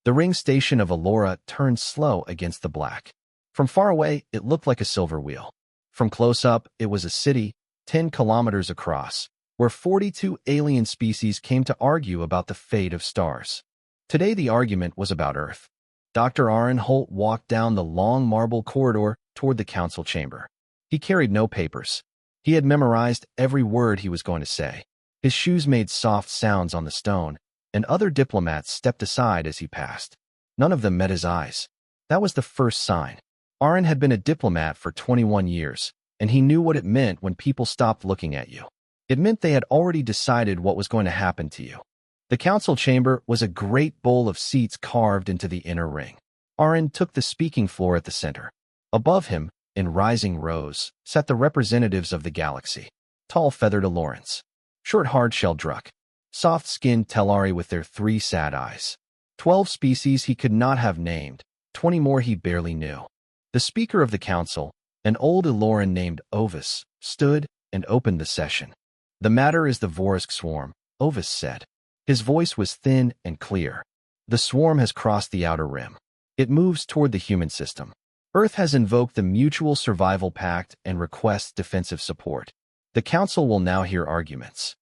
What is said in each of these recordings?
The ring station of Allura turned slow against the black. From far away, it looked like a silver wheel. From close up, it was a city, 10 kilometers across, where 42 alien species came to argue about the fate of stars. Today the argument was about Earth. Dr. Aaron Holt walked down the long marble corridor toward the council chamber. He carried no papers. He had memorized every word he was going to say. His shoes made soft sounds on the stone, and other diplomats stepped aside as he passed. None of them met his eyes. That was the first sign. Aaron had been a diplomat for 21 years, and he knew what it meant when people stopped looking at you. It meant they had already decided what was going to happen to you. The council chamber was a great bowl of seats carved into the inner ring. Aaron took the speaking floor at the center. Above him, in rising rows, sat the representatives of the galaxy. Tall feathered Allurans, short hard-shelled Druk, soft-skinned Telari with their 3 sad eyes. 12 species he could not have named, 20 more he barely knew. The speaker of the council, an old Alluran named Ovis, stood and opened the session. "The matter is the Vorisk swarm," Ovis said. His voice was thin and clear. "The swarm has crossed the outer rim. It moves toward the human system. Earth has invoked the Mutual Survival Pact and requests defensive support. The council will now hear arguments."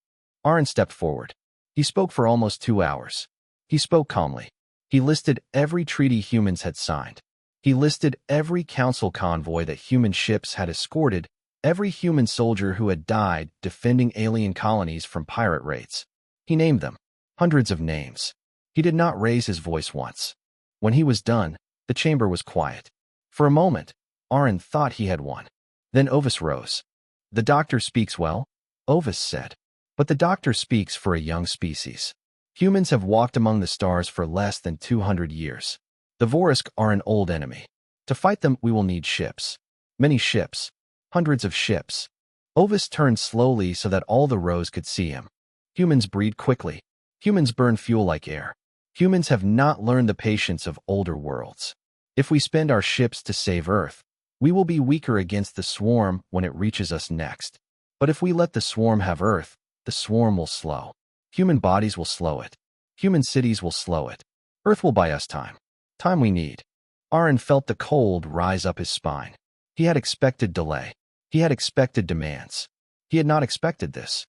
Aaron stepped forward. He spoke for almost 2 hours. He spoke calmly. He listed every treaty humans had signed. He listed every council convoy that human ships had escorted, every human soldier who had died defending alien colonies from pirate raids. He named them. Hundreds of names. He did not raise his voice once. When he was done, the chamber was quiet. For a moment, Aaron thought he had won. Then Ovis rose. "The doctor speaks well," Ovis said. "But the doctor speaks for a young species. Humans have walked among the stars for less than 200 years. The Vorisk are an old enemy. To fight them, we will need ships. Many ships. Hundreds of ships." Ovis turned slowly so that all the rows could see him. "Humans breed quickly. Humans burn fuel like air. Humans have not learned the patience of older worlds. If we spend our ships to save Earth, we will be weaker against the swarm when it reaches us next. But if we let the swarm have Earth, the swarm will slow. Human bodies will slow it. Human cities will slow it. Earth will buy us time. Time we need." Aaron felt the cold rise up his spine. He had expected delay. He had expected demands. He had not expected this.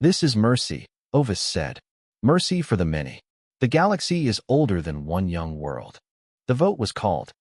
"This is mercy," Ovis said. "Mercy for the many. The galaxy is older than one young world." The vote was called.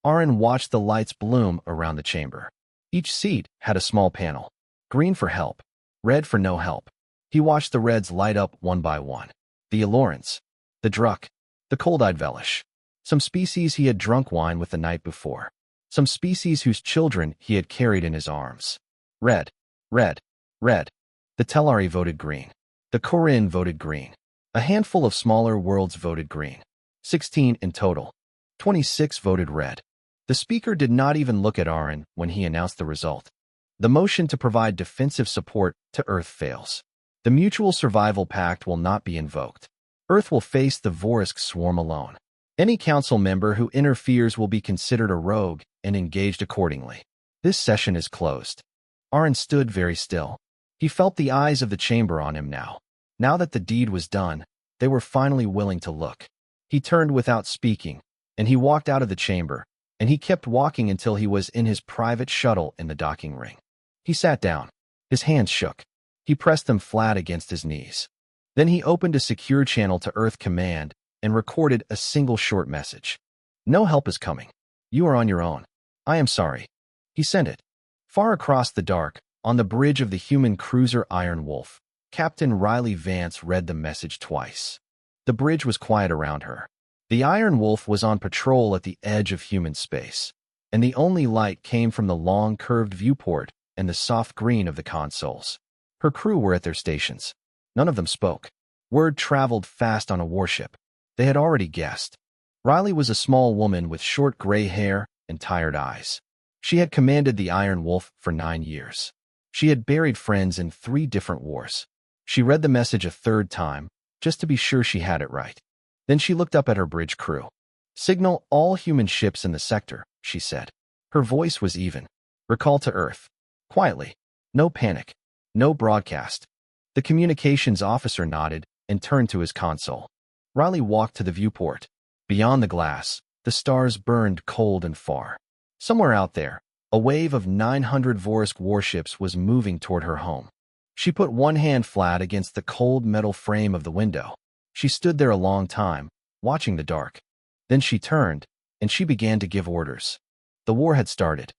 Aaron watched the lights bloom around the chamber. Each seat had a small panel. Green for help. Red for no help. He watched the reds light up one by one. The Allurans. The Druk. The cold-eyed Velish. Some species he had drunk wine with the night before. Some species whose children he had carried in his arms. Red. Red. Red. The Telari voted green. The Korin voted green. A handful of smaller worlds voted green. 16 in total. 26 voted red. The speaker did not even look at Aaron when he announced the result. The motion to provide defensive support to Earth fails. The Mutual Survival Pact will not be invoked. Earth will face the Vorisk swarm alone. Any council member who interferes will be considered a rogue and engaged accordingly. This session is closed. Aaron stood very still. He felt the eyes of the chamber on him now. Now that the deed was done, they were finally willing to look. He turned without speaking, and he walked out of the chamber, and he kept walking until he was in his private shuttle in the docking ring. He sat down. His hands shook. He pressed them flat against his knees. Then he opened a secure channel to Earth Command and recorded a single short message. "No help is coming. You are on your own. I am sorry." He sent it. Far across the dark, on the bridge of the human cruiser Iron Wolf, Captain Riley Vance read the message twice. The bridge was quiet around her. The Iron Wolf was on patrol at the edge of human space, and the only light came from the long curved viewport and the soft green of the consoles. Her crew were at their stations. None of them spoke. Word traveled fast on a warship. They had already guessed. Riley was a small woman with short gray hair and tired eyes. She had commanded the Iron Wolf for 9 years. She had buried friends in 3 different wars. She read the message a third time, just to be sure she had it right. Then she looked up at her bridge crew. "Signal all human ships in the sector," she said. Her voice was even. "Recall to Earth. Quietly. No panic. No broadcast." The communications officer nodded and turned to his console. Riley walked to the viewport. Beyond the glass, the stars burned cold and far. Somewhere out there, a wave of 900 Vorisk warships was moving toward her home. She put one hand flat against the cold metal frame of the window. She stood there a long time, watching the dark. Then she turned, and she began to give orders. The war had started.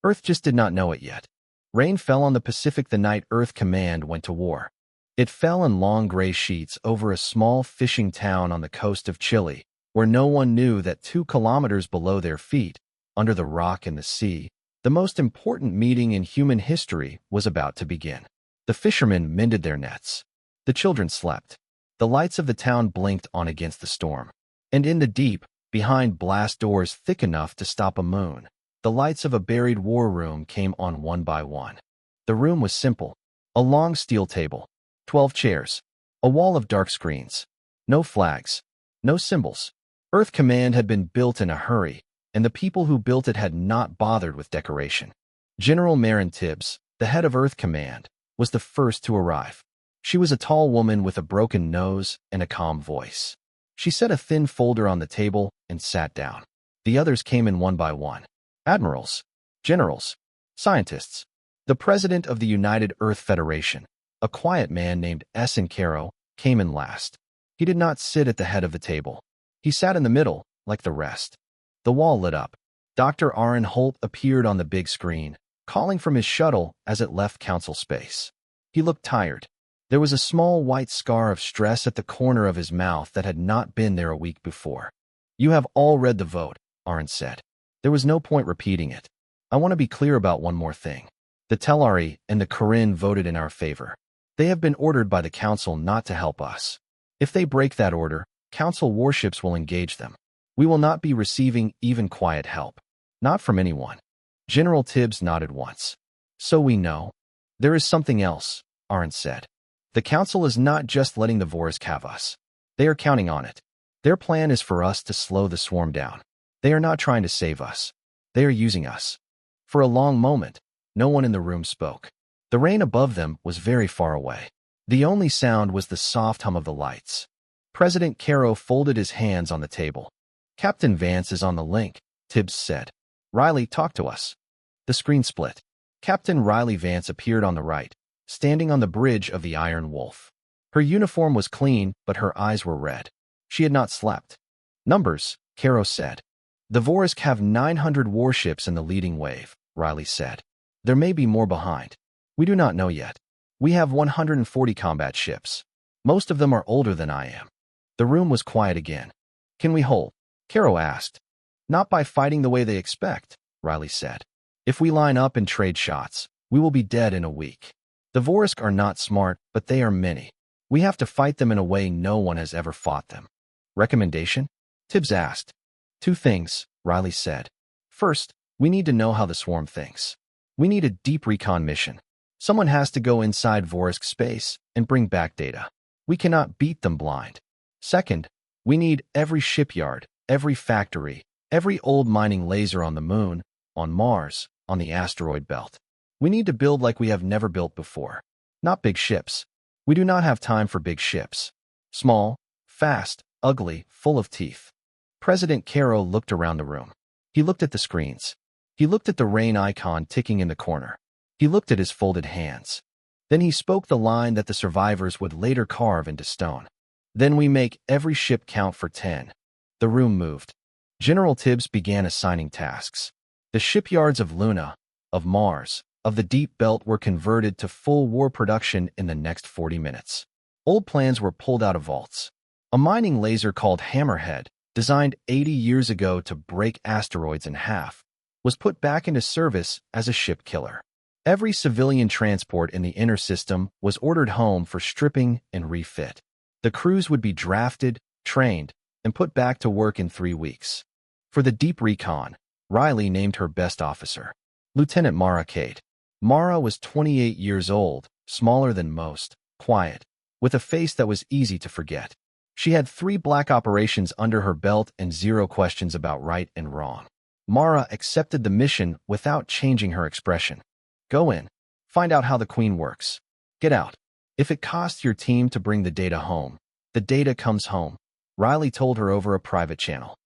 Earth just did not know it yet. Rain fell on the Pacific the night Earth Command went to war. It fell in long gray sheets over a small fishing town on the coast of Chile, where no one knew that 2 kilometers below their feet, under the rock and the sea, the most important meeting in human history was about to begin. The fishermen mended their nets. The children slept. The lights of the town blinked on against the storm. And in the deep, behind blast doors thick enough to stop a moon, the lights of a buried war room came on one by one. The room was simple. A long steel table, 12 chairs, a wall of dark screens. No flags, no symbols. Earth Command had been built in a hurry, and the people who built it had not bothered with decoration. General Marin Tibbs, the head of Earth Command, was the first to arrive. She was a tall woman with a broken nose and a calm voice. She set a thin folder on the table and sat down. The others came in one by one. Admirals, generals, scientists. The president of the United Earth Federation, a quiet man named Essen Caro, came in last. He did not sit at the head of the table. He sat in the middle, like the rest. The wall lit up. Dr. Aaron Holt appeared on the big screen, calling from his shuttle as it left council space. He looked tired. There was a small white scar of stress at the corner of his mouth that had not been there a week before. "You have all read the vote," Aaron said. "There was no point repeating it. I want to be clear about one more thing. The Telari and the Corinne voted in our favor. They have been ordered by the council not to help us. If they break that order, council warships will engage them. We will not be receiving even quiet help. Not from anyone." General Tibbs nodded once. "So we know. There is something else," Aaron said. "The council is not just letting the Vorisk have us. They are counting on it. Their plan is for us to slow the swarm down. They are not trying to save us. They are using us." For a long moment, no one in the room spoke. The rain above them was very far away. The only sound was the soft hum of the lights. President Caro folded his hands on the table. "Captain Vance is on the link," Tibbs said. "Riley, talk to us." The screen split. Captain Riley Vance appeared on the right, standing on the bridge of the Iron Wolf. Her uniform was clean, but her eyes were red. She had not slept. "Numbers," Caro said. "The Vorisk have 900 warships in the leading wave," Riley said. "There may be more behind. We do not know yet. We have 140 combat ships. Most of them are older than I am." The room was quiet again. "Can we hold?" Caro asked. "Not by fighting the way they expect," Riley said. "If we line up and trade shots, we will be dead in a week. The Vorisk are not smart, but they are many. We have to fight them in a way no one has ever fought them." "Recommendation?" Tibbs asked. "2 things," Riley said. "First, we need to know how the swarm thinks. We need a deep recon mission. Someone has to go inside Vorisk space and bring back data. We cannot beat them blind. Second, we need every shipyard, every factory, every old mining laser on the moon, on Mars, on the asteroid belt. We need to build like we have never built before. Not big ships. We do not have time for big ships. Small, fast, ugly, full of teeth." President Caro looked around the room. He looked at the screens. He looked at the rain icon ticking in the corner. He looked at his folded hands. Then he spoke the line that the survivors would later carve into stone. "Then we make every ship count for 10. The room moved. General Tibbs began assigning tasks. The shipyards of Luna, of Mars, of the Deep Belt were converted to full war production in the next 40 minutes. Old plans were pulled out of vaults. A mining laser called Hammerhead, designed 80 years ago to break asteroids in half, was put back into service as a ship killer. Every civilian transport in the inner system was ordered home for stripping and refit. The crews would be drafted, trained, and put back to work in 3 weeks. For the deep recon, Riley named her best officer, Lieutenant Mara Kate. Mara was 28 years old, smaller than most, quiet, with a face that was easy to forget. She had 3 black operations under her belt and 0 questions about right and wrong. Mara accepted the mission without changing her expression. "Go in. Find out how the Queen works. Get out. If it costs your team to bring the data home, the data comes home," Riley told her over a private channel.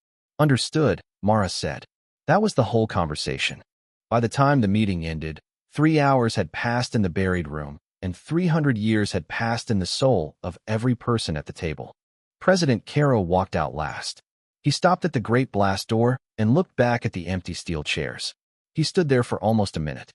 Understood, Mara said. That was the whole conversation. By the time the meeting ended, 3 hours had passed in the buried room, and 300 years had passed in the soul of every person at the table. President Caro walked out last. He stopped at the great blast door and looked back at the empty steel chairs. He stood there for almost a minute.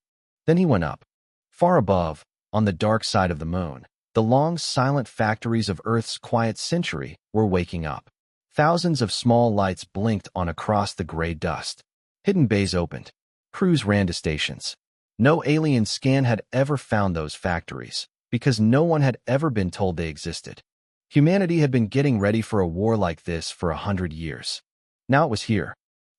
Then he went up. Far above, on the dark side of the moon, the long, silent factories of Earth's quiet century were waking up. Thousands of small lights blinked on across the gray dust. Hidden bays opened. Crews ran to stations. No alien scan had ever found those factories, because no one had ever been told they existed. Humanity had been getting ready for a war like this for 100 years. Now it was here.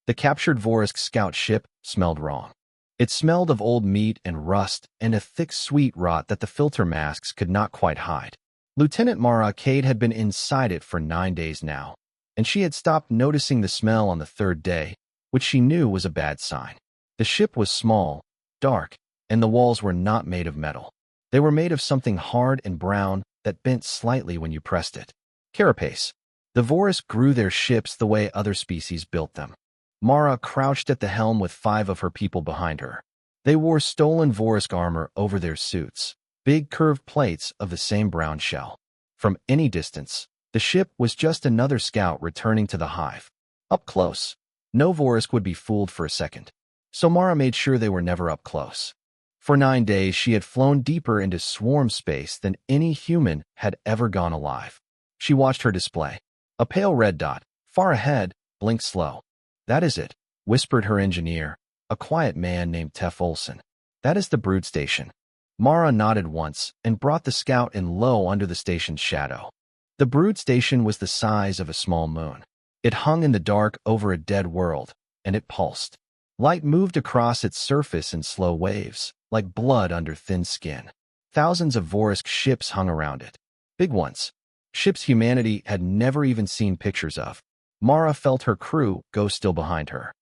The captured Vorisk scout ship smelled wrong. It smelled of old meat and rust and a thick sweet rot that the filter masks could not quite hide. Lieutenant Mara Cade had been inside it for 9 days now, and she had stopped noticing the smell on the 3rd day, which she knew was a bad sign. The ship was small, dark, and the walls were not made of metal. They were made of something hard and brown that bent slightly when you pressed it. Carapace. The Vorisk grew their ships the way other species built them. Mara crouched at the helm with 5 of her people behind her. They wore stolen Vorisk armor over their suits, big curved plates of the same brown shell. From any distance, the ship was just another scout returning to the hive. Up close, no Vorisk would be fooled for a second. So Mara made sure they were never up close. For 9 days, she had flown deeper into swarm space than any human had ever gone alive. She watched her display. A pale red dot, far ahead, blinked slow. That is it, whispered her engineer, a quiet man named Tef Olson. That is the brood station. Mara nodded once and brought the scout in low under the station's shadow. The brood station was the size of a small moon. It hung in the dark over a dead world, and it pulsed. Light moved across its surface in slow waves, like blood under thin skin. Thousands of Vorisk ships hung around it. Big ones. Ships humanity had never even seen pictures of. Mara felt her crew go still behind her.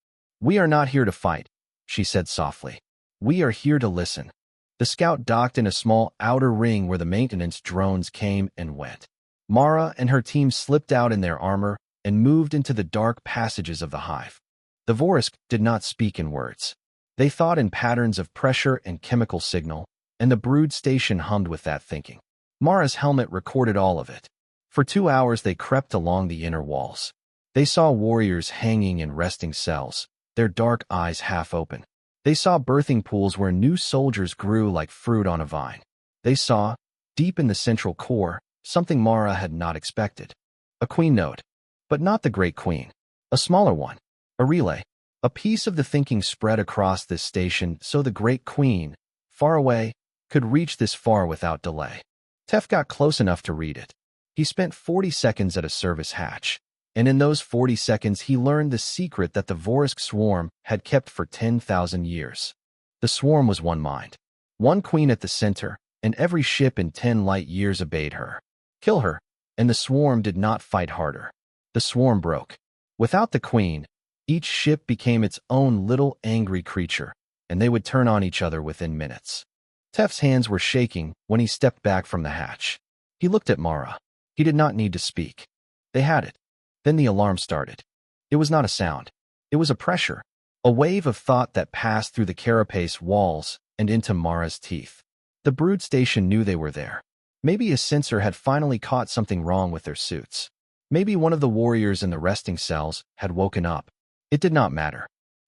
We are not here to fight, she said softly. We are here to listen. The scout docked in a small outer ring where the maintenance drones came and went. Mara and her team slipped out in their armor and moved into the dark passages of the hive. The Vorisk did not speak in words. They thought in patterns of pressure and chemical signal, and the brood station hummed with that thinking. Mara's helmet recorded all of it. For 2 hours they crept along the inner walls. They saw warriors hanging in resting cells, their dark eyes half open. They saw birthing pools where new soldiers grew like fruit on a vine. They saw, deep in the central core, something Mara had not expected. A queen node. But not the Great Queen. A smaller one. A relay. A piece of the thinking spread across this station so the Great Queen, far away, could reach this far without delay. Tef got close enough to read it. He spent 40 seconds at a service hatch, and in those 40 seconds he learned the secret that the Vorisk swarm had kept for 10,000 years. The swarm was one mind. One queen at the center, and every ship in 10 light years obeyed her. Kill her, and the swarm did not fight harder. The swarm broke. Without the queen, each ship became its own little angry creature, and they would turn on each other within minutes. Tef's hands were shaking when he stepped back from the hatch. He looked at Mara. He did not need to speak. They had it. Then the alarm started. It was not a sound. It was a pressure, a wave of thought that passed through the carapace walls and into Mara's teeth. The brood station knew they were there. Maybe a sensor had finally caught something wrong with their suits. Maybe one of the warriors in the resting cells had woken up. It did not matter.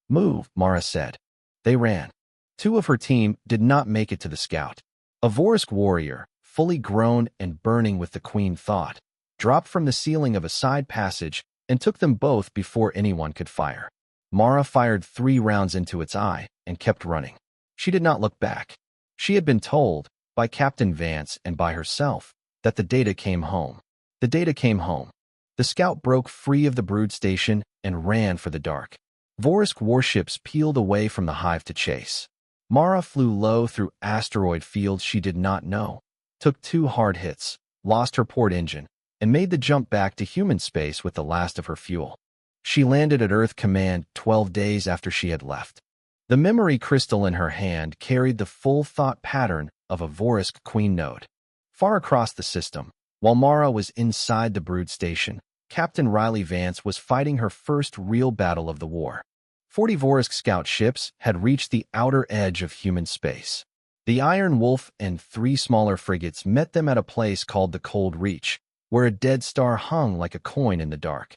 Move, Mara said. They ran. 2 of her team did not make it to the scout. A Vorisk warrior, fully grown and burning with the queen thought, dropped from the ceiling of a side passage and took them both before anyone could fire. Mara fired 3 rounds into its eye and kept running. She did not look back. She had been told, by Captain Vance and by herself, that the data came home. The data came home. The scout broke free of the brood station and ran for the dark. Vorisk warships peeled away from the hive to chase. Mara flew low through asteroid fields she did not know, took 2 hard hits, lost her port engine, and made the jump back to human space with the last of her fuel. She landed at Earth Command 12 days after she had left. The memory crystal in her hand carried the full thought pattern of a Vorisk queen node. Far across the system, while Mara was inside the brood station, Captain Riley Vance was fighting her first real battle of the war. 40 Vorsk scout ships had reached the outer edge of human space. The Iron Wolf and 3 smaller frigates met them at a place called the Cold Reach, where a dead star hung like a coin in the dark.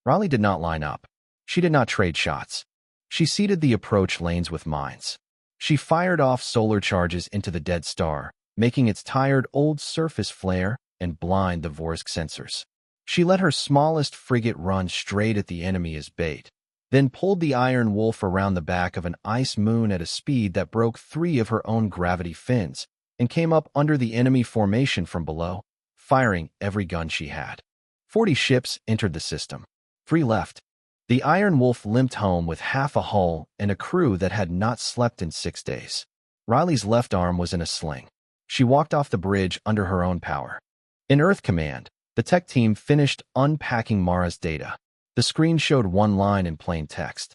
Riley did not line up. She did not trade shots. She seeded the approach lanes with mines. She fired off solar charges into the dead star, making its tired old surface flare and blind the Vorsk sensors. She let her smallest frigate run straight at the enemy as bait, then pulled the Iron Wolf around the back of an ice moon at a speed that broke 3 of her own gravity fins and came up under the enemy formation from below, firing every gun she had. 40 ships entered the system. 3 left. The Iron Wolf limped home with half a hull and a crew that had not slept in 6 days. Riley's left arm was in a sling. She walked off the bridge under her own power. In Earth Command, the tech team finished unpacking Mara's data. The screen showed one line in plain text.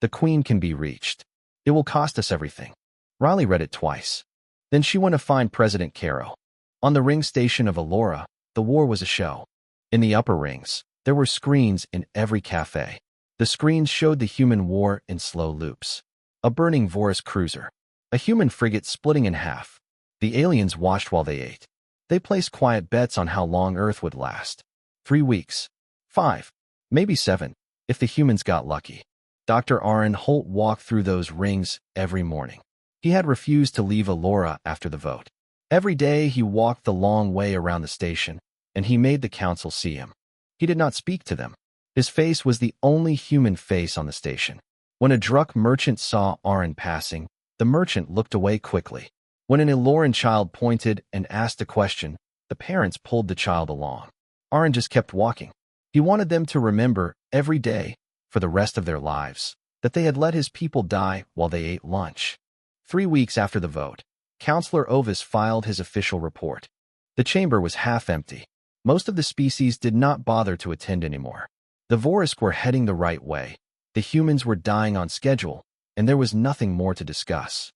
"The Queen can be reached. It will cost us everything." Riley read it twice. Then she went to find President Caro. On the ring station of Allura, the war was a show. In the upper rings, there were screens in every cafe. The screens showed the human war in slow loops. A burning Vorus cruiser. A human frigate splitting in half. The aliens watched while they ate. They placed quiet bets on how long Earth would last. 3 weeks. 5. Maybe 7, if the humans got lucky. Dr. Aaron Holt walked through those rings every morning. He had refused to leave Allura after the vote. Every day he walked the long way around the station, and he made the council see him. He did not speak to them. His face was the only human face on the station. When a drunk merchant saw Aaron passing, the merchant looked away quickly. When an Alluran child pointed and asked a question, the parents pulled the child along. Aaron just kept walking. He wanted them to remember every day, for the rest of their lives, that they had let his people die while they ate lunch. 3 weeks after the vote, Councillor Ovis filed his official report. The chamber was half empty. Most of the species did not bother to attend anymore. The Vorisk were heading the right way. The humans were dying on schedule, and there was nothing more to discuss.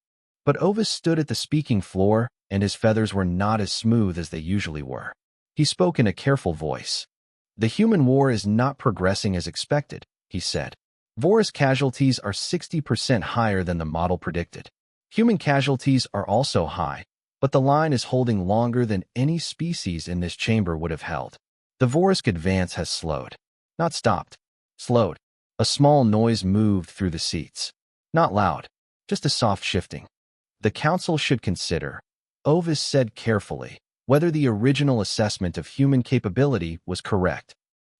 But Ovis stood at the speaking floor, and his feathers were not as smooth as they usually were. He spoke in a careful voice. "The human war is not progressing as expected," he said. "Voris casualties are 60% higher than the model predicted. Human casualties are also high, but the line is holding longer than any species in this chamber would have held. The Vorisk advance has slowed. Not stopped. Slowed. A small noise moved through the seats. Not loud, just a soft shifting. The council should consider," Ovis said carefully, "whether the original assessment of human capability was correct."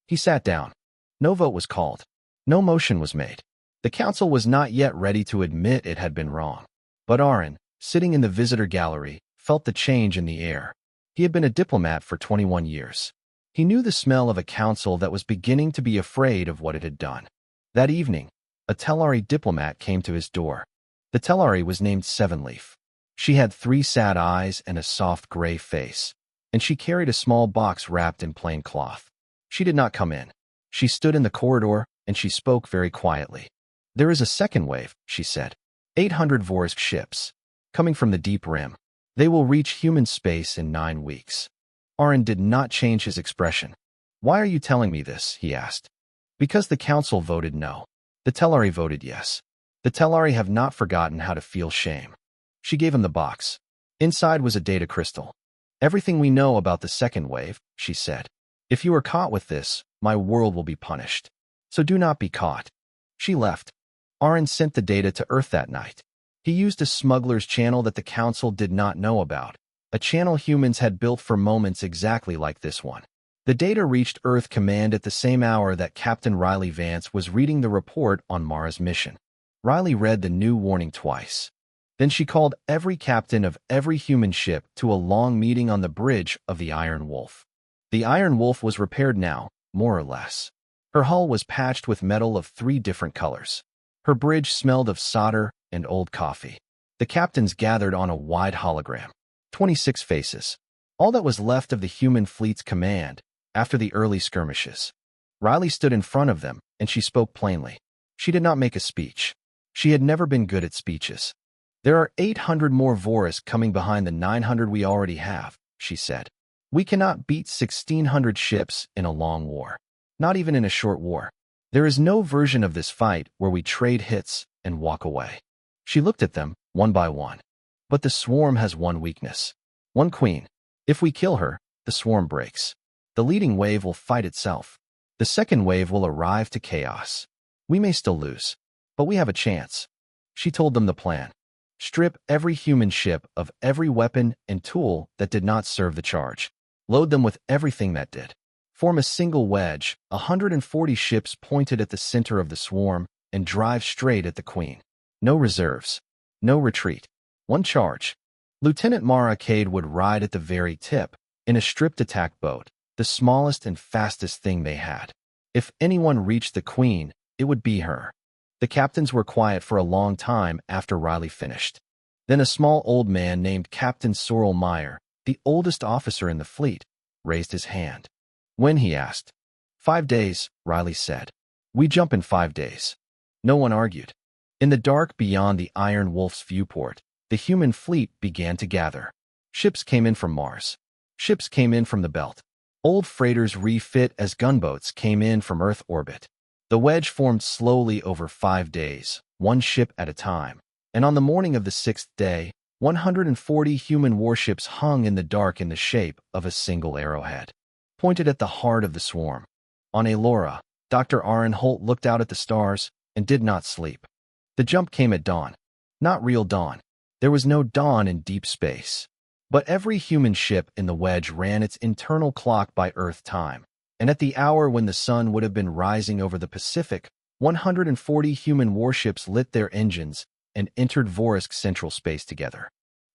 He sat down. No vote was called. No motion was made. The council was not yet ready to admit it had been wrong. But Aaron, sitting in the visitor gallery, felt the change in the air. He had been a diplomat for 21 years. He knew the smell of a council that was beginning to be afraid of what it had done. That evening, a Telari diplomat came to his door. The Telari was named Sevenleaf. She had 3 sad eyes and a soft gray face, and she carried a small box wrapped in plain cloth. She did not come in. She stood in the corridor, and she spoke very quietly. "There is a second wave," she said. 800 Vorisk ships, coming from the deep rim. They will reach human space in 9 weeks. Aaron did not change his expression. "Why are you telling me this?" he asked. "Because the council voted no. The Telari voted yes. The Telari have not forgotten how to feel shame." She gave him the box. Inside was a data crystal. "Everything we know about the second wave," she said. "If you are caught with this, my world will be punished. So do not be caught." She left. Aaron sent the data to Earth that night. He used a smuggler's channel that the council did not know about, a channel humans had built for moments exactly like this one. The data reached Earth Command at the same hour that Captain Riley Vance was reading the report on Mara's mission. Riley read the new warning twice. Then she called every captain of every human ship to a long meeting on the bridge of the Iron Wolf. The Iron Wolf was repaired now, more or less. Her hull was patched with metal of 3 different colors. Her bridge smelled of solder and old coffee. The captains gathered on a wide hologram. 26 faces. All that was left of the human fleet's command after the early skirmishes. Riley stood in front of them, and she spoke plainly. She did not make a speech. She had never been good at speeches. "There are 800 more Vorisk coming behind the 900 we already have," she said. "We cannot beat 1,600 ships in a long war. not even in a short war. There is no version of this fight where we trade hits and walk away. She looked at them, one by one. But the swarm has one weakness. One queen. If we kill her, the swarm breaks. The leading wave will fight itself. The second wave will arrive to chaos. We may still lose, but we have a chance. She told them the plan. Strip every human ship of every weapon and tool that did not serve the charge. Load them with everything that did. Form a single wedge, 140 ships pointed at the center of the swarm, and drive straight at the queen. No reserves. No retreat. One charge. Lieutenant Mara Cade would ride at the very tip, in a stripped attack boat, the smallest and fastest thing they had. If anyone reached the queen, it would be her. The captains were quiet for a long time after Riley finished. Then a small old man named Captain Sorrel Meyer, the oldest officer in the fleet, raised his hand. When, he asked. 5 days, Riley said. We jump in 5 days. No one argued. In the dark beyond the Iron Wolf's viewport, the human fleet began to gather. Ships came in from Mars. Ships came in from the belt. Old freighters refit as gunboats came in from Earth orbit. The wedge formed slowly over 5 days, one ship at a time, and on the morning of the 6th day, 140 human warships hung in the dark in the shape of a single arrowhead, pointed at the heart of the swarm. On Elora, Dr. Aaron Holt looked out at the stars and did not sleep. The jump came at dawn. Not real dawn. There was no dawn in deep space. But every human ship in the wedge ran its internal clock by Earth time, and at the hour when the sun would have been rising over the Pacific, 140 human warships lit their engines and entered Vorisk Central Space together.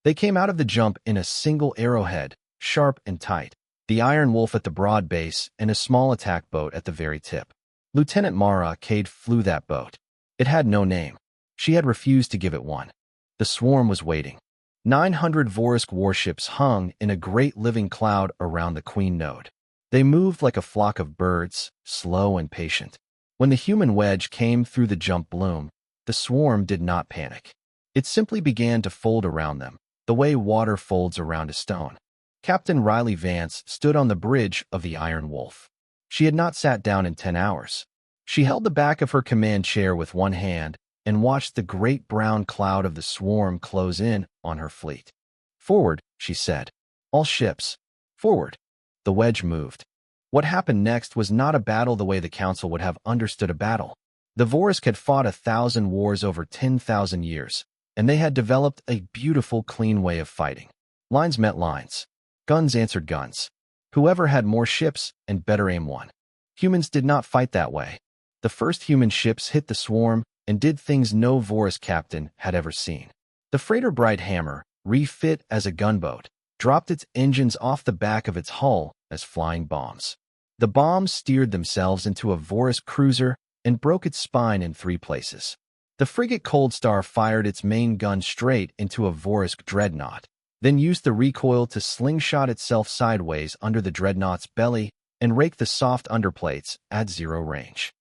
They came out of the jump in a single arrowhead, sharp and tight, the Iron Wolf at the broad base and a small attack boat at the very tip. Lieutenant Mara Cade flew that boat. It had no name. She had refused to give it one. The swarm was waiting. 900 Vorisk warships hung in a great living cloud around the Queen node. They moved like a flock of birds, slow and patient. When the human wedge came through the jump bloom, the swarm did not panic. It simply began to fold around them, the way water folds around a stone. Captain Riley Vance stood on the bridge of the Iron Wolf. She had not sat down in 10 hours. She held the back of her command chair with one hand and watched the great brown cloud of the swarm close in on her fleet. Forward, she said. All ships. Forward. The wedge moved. What happened next was not a battle the way the Council would have understood a battle. The Vorisk had fought 1,000 wars over 10,000 years, and they had developed a beautiful, clean way of fighting. Lines met lines. Guns answered guns. Whoever had more ships and better aim won. Humans did not fight that way. The first human ships hit the swarm and did things no Vorisk captain had ever seen. The freighter Bright Hammer, refit as a gunboat, dropped its engines off the back of its hull as flying bombs. The bombs steered themselves into a Vorisk cruiser and broke its spine in 3 places. The frigate Cold Star fired its main gun straight into a Vorisk dreadnought, then used the recoil to slingshot itself sideways under the dreadnought's belly and rake the soft underplates at 0 range.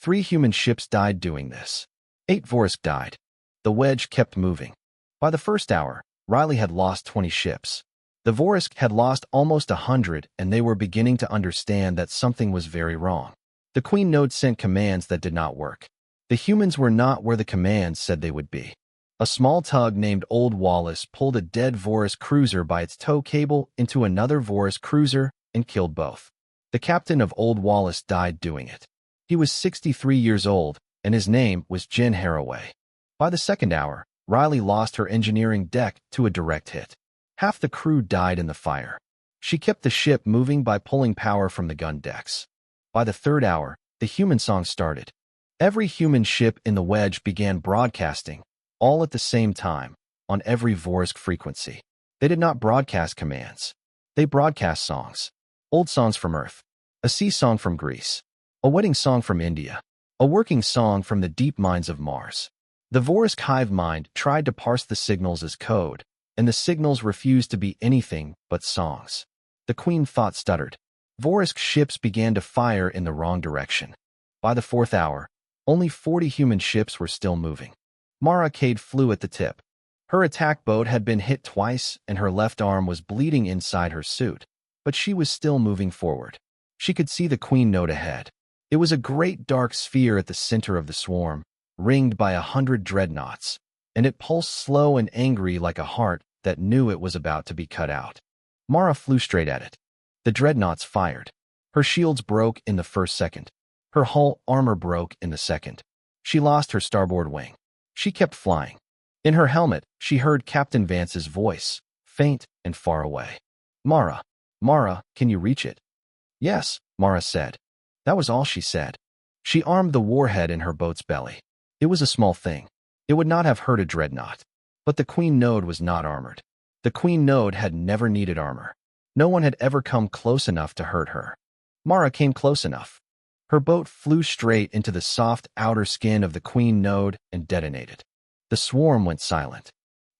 3 human ships died doing this. 8 Vorisk died. The wedge kept moving. By the first hour, Riley had lost 20 ships. The Vorisk had lost almost 100, and they were beginning to understand that something was very wrong. The Queen node sent commands that did not work. The humans were not where the commands said they would be. A small tug named Old Wallace pulled a dead Vorisk cruiser by its tow cable into another Vorisk cruiser and killed both. The captain of Old Wallace died doing it. He was 63 years old, and his name was Jen Haraway. By the second hour, Riley lost her engineering deck to a direct hit. Half the crew died in the fire. She kept the ship moving by pulling power from the gun decks. By the third hour, the human song started. Every human ship in the wedge began broadcasting, all at the same time, on every Vorisk frequency. They did not broadcast commands. They broadcast songs. Old songs from Earth. A sea song from Greece. A wedding song from India. A working song from the deep mines of Mars. The Vorisk hive mind tried to parse the signals as code, and the signals refused to be anything but songs. The Queen thought stuttered. Vorisk ships began to fire in the wrong direction. By the fourth hour, only 40 human ships were still moving. Mara Cade flew at the tip. Her attack boat had been hit twice and her left arm was bleeding inside her suit, but she was still moving forward. She could see the Queen node ahead. It was a great dark sphere at the center of the swarm, ringed by 100 dreadnoughts, and it pulsed slow and angry like a heart that knew it was about to be cut out. Mara flew straight at it. The dreadnoughts fired. Her shields broke in the first second. Her hull armor broke in the second. She lost her starboard wing. She kept flying. In her helmet, she heard Captain Vance's voice, faint and far away. Mara, Mara, can you reach it? Yes, Mara said. That was all she said. She armed the warhead in her boat's belly. It was a small thing. It would not have hurt a dreadnought. But the Queen Node was not armored. The Queen Node had never needed armor. No one had ever come close enough to hurt her. Mara came close enough. Her boat flew straight into the soft outer skin of the Queen Node and detonated. The swarm went silent.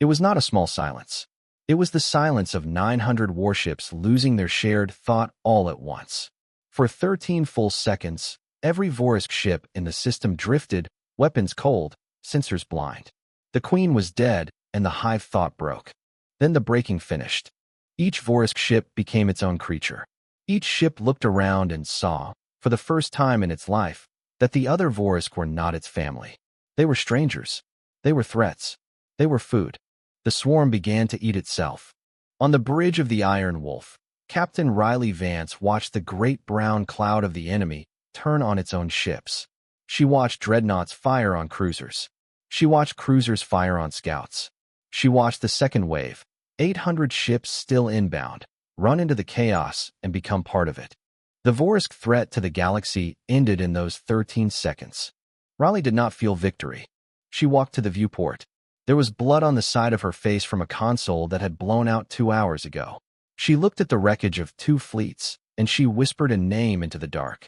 It was not a small silence. It was the silence of 900 warships losing their shared thought all at once. For 13 full seconds, every Vorisk ship in the system drifted, weapons cold, sensors blind. The Queen was dead, and the hive thought broke. Then the breaking finished. Each Vorisk ship became its own creature. Each ship looked around and saw, for the first time in its life, that the other Vorisk were not its family. They were strangers. They were threats. They were food. The swarm began to eat itself. On the bridge of the Iron Wolf, Captain Riley Vance watched the great brown cloud of the enemy turn on its own ships. She watched dreadnoughts fire on cruisers. She watched cruisers fire on scouts. She watched the second wave, 800 ships still inbound, run into the chaos and become part of it. The Vorisk threat to the galaxy ended in those 13 seconds. Riley did not feel victory. She walked to the viewport. There was blood on the side of her face from a console that had blown out 2 hours ago. She looked at the wreckage of 2 fleets, and she whispered a name into the dark.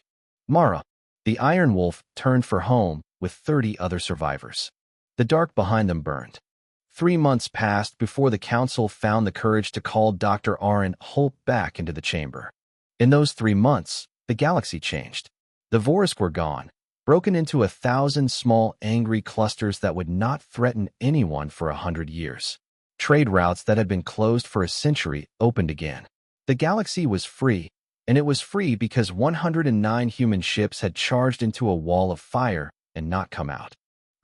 Mara. The Iron Wolf turned for home with 30 other survivors. The dark behind them burned. 3 months passed before the Council found the courage to call Dr. Aaron Holt back into the chamber. In those 3 months, the galaxy changed. The Vorisk were gone, broken into 1,000 small angry clusters that would not threaten anyone for 100 years. Trade routes that had been closed for a century opened again. The galaxy was free, and it was free because 109 human ships had charged into a wall of fire and not come out.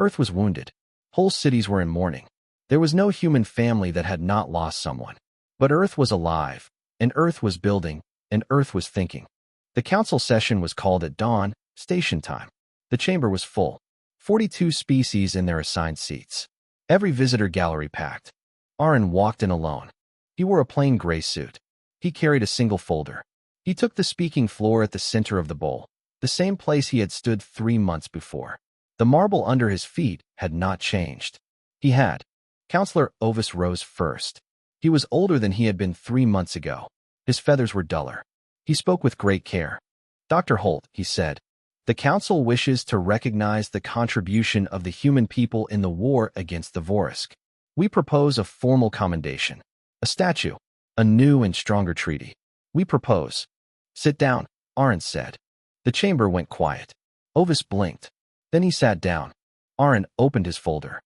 Earth was wounded. Whole cities were in mourning. There was no human family that had not lost someone. But Earth was alive, and Earth was building, and Earth was thinking. The council session was called at dawn, station time. The chamber was full. 42 species in their assigned seats. Every visitor gallery packed. Aaron walked in alone. He wore a plain gray suit. He carried a single folder. He took the speaking floor at the center of the bowl, the same place he had stood 3 months before. The marble under his feet had not changed. He had. Counselor Ovis rose first. He was older than he had been 3 months ago. His feathers were duller. He spoke with great care. Dr. Holt, he said, the Council wishes to recognize the contribution of the human people in the war against the Vorisk. We propose a formal commendation, a statue, a new and stronger treaty. We propose. Sit down, Aaron said. The chamber went quiet. Ovis blinked. Then he sat down. Aaron opened his folder.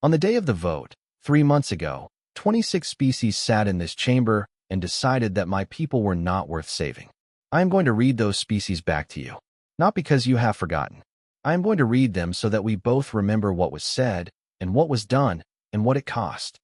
On the day of the vote, 3 months ago, 26 species sat in this chamber and decided that my people were not worth saving. I am going to read those species back to you. Not because you have forgotten. I am going to read them so that we both remember what was said, and what was done, and what it cost.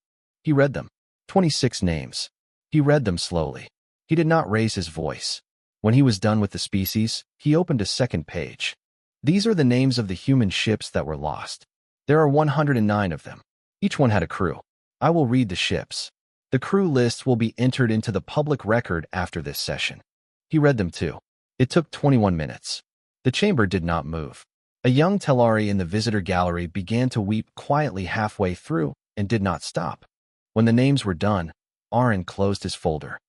He read them. 26 names. He read them slowly. He did not raise his voice. When he was done with the species, he opened a second page. These are the names of the human ships that were lost. There are 109 of them. Each one had a crew. I will read the ships. The crew lists will be entered into the public record after this session. He read them too. It took 21 minutes. The chamber did not move. A young Telari in the visitor gallery began to weep quietly halfway through and did not stop. When the names were done, Aaron closed his folder.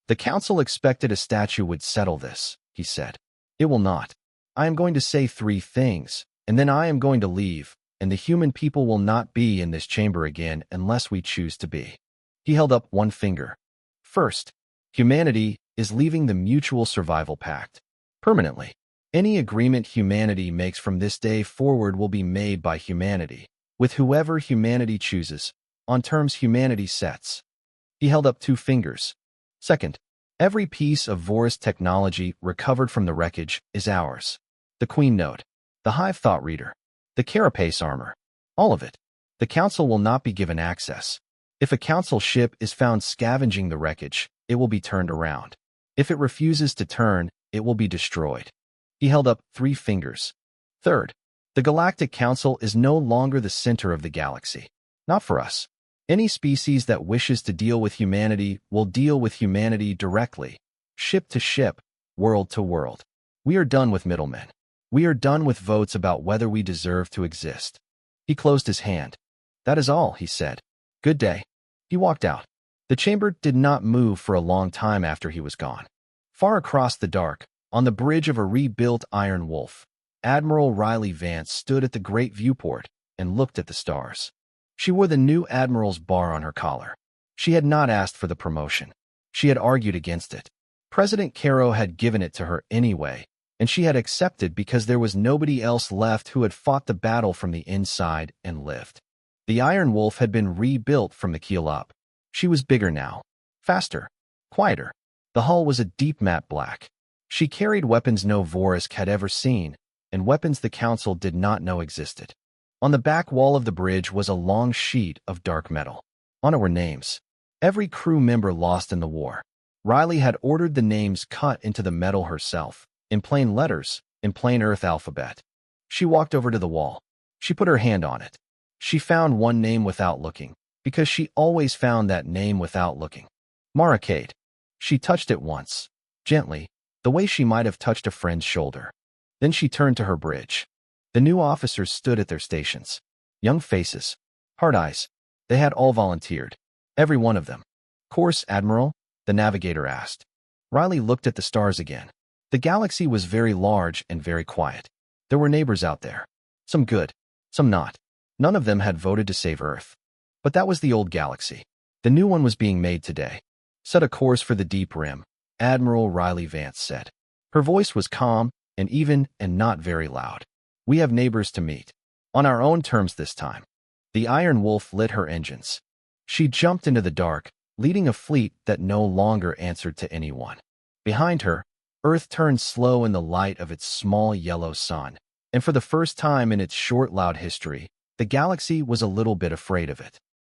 The council expected a statue would settle this, he said. It will not. I am going to say 3 things, and then I am going to leave, and the human people will not be in this chamber again unless we choose to be. He held up one finger. First, humanity is leaving the Mutual Survival Pact. Permanently. Any agreement humanity makes from this day forward will be made by humanity, with whoever humanity chooses, on terms humanity sets. He held up 2 fingers. Second, every piece of Voris technology recovered from the wreckage is ours. The Queen Note. The Hive Thought Reader. The Carapace Armor. All of it. The Council will not be given access. If a Council ship is found scavenging the wreckage, it will be turned around. If it refuses to turn, it will be destroyed. He held up 3 fingers. Third, the Galactic Council is no longer the center of the galaxy. Not for us. Any species that wishes to deal with humanity will deal with humanity directly, ship to ship, world to world. We are done with middlemen. We are done with votes about whether we deserve to exist. He closed his hand. That is all, he said. Good day. He walked out. The chamber did not move for a long time after he was gone. Far across the dark, on the bridge of a rebuilt Iron Wolf, Admiral Riley Vance stood at the great viewport and looked at the stars. She wore the new Admiral's bar on her collar. She had not asked for the promotion. She had argued against it. President Caro had given it to her anyway, and she had accepted because there was nobody else left who had fought the battle from the inside and lived. The Iron Wolf had been rebuilt from the keel up. She was bigger now, faster, quieter. The hull was a deep matte black. She carried weapons no Vorisk had ever seen, and weapons the Council did not know existed. On the back wall of the bridge was a long sheet of dark metal. On it were names. Every crew member lost in the war. Riley had ordered the names cut into the metal herself, in plain letters, in plain Earth alphabet. She walked over to the wall. She put her hand on it. She found one name without looking, because she always found that name without looking. Maracade. She touched it once, gently, the way she might have touched a friend's shoulder. Then she turned to her bridge. The new officers stood at their stations. Young faces. Hard eyes. They had all volunteered. Every one of them. Course, Admiral? The navigator asked. Riley looked at the stars again. The galaxy was very large and very quiet. There were neighbors out there. Some good, some not. None of them had voted to save Earth. But that was the old galaxy. The new one was being made today. Set a course for the deep rim, Admiral Riley Vance said. Her voice was calm and even and not very loud. We have neighbors to meet. On our own terms this time. The Iron Wolf lit her engines. She jumped into the dark, leading a fleet that no longer answered to anyone. Behind her, Earth turned slow in the light of its small yellow sun, and for the first time in its short, loud history, the galaxy was a little bit afraid of it.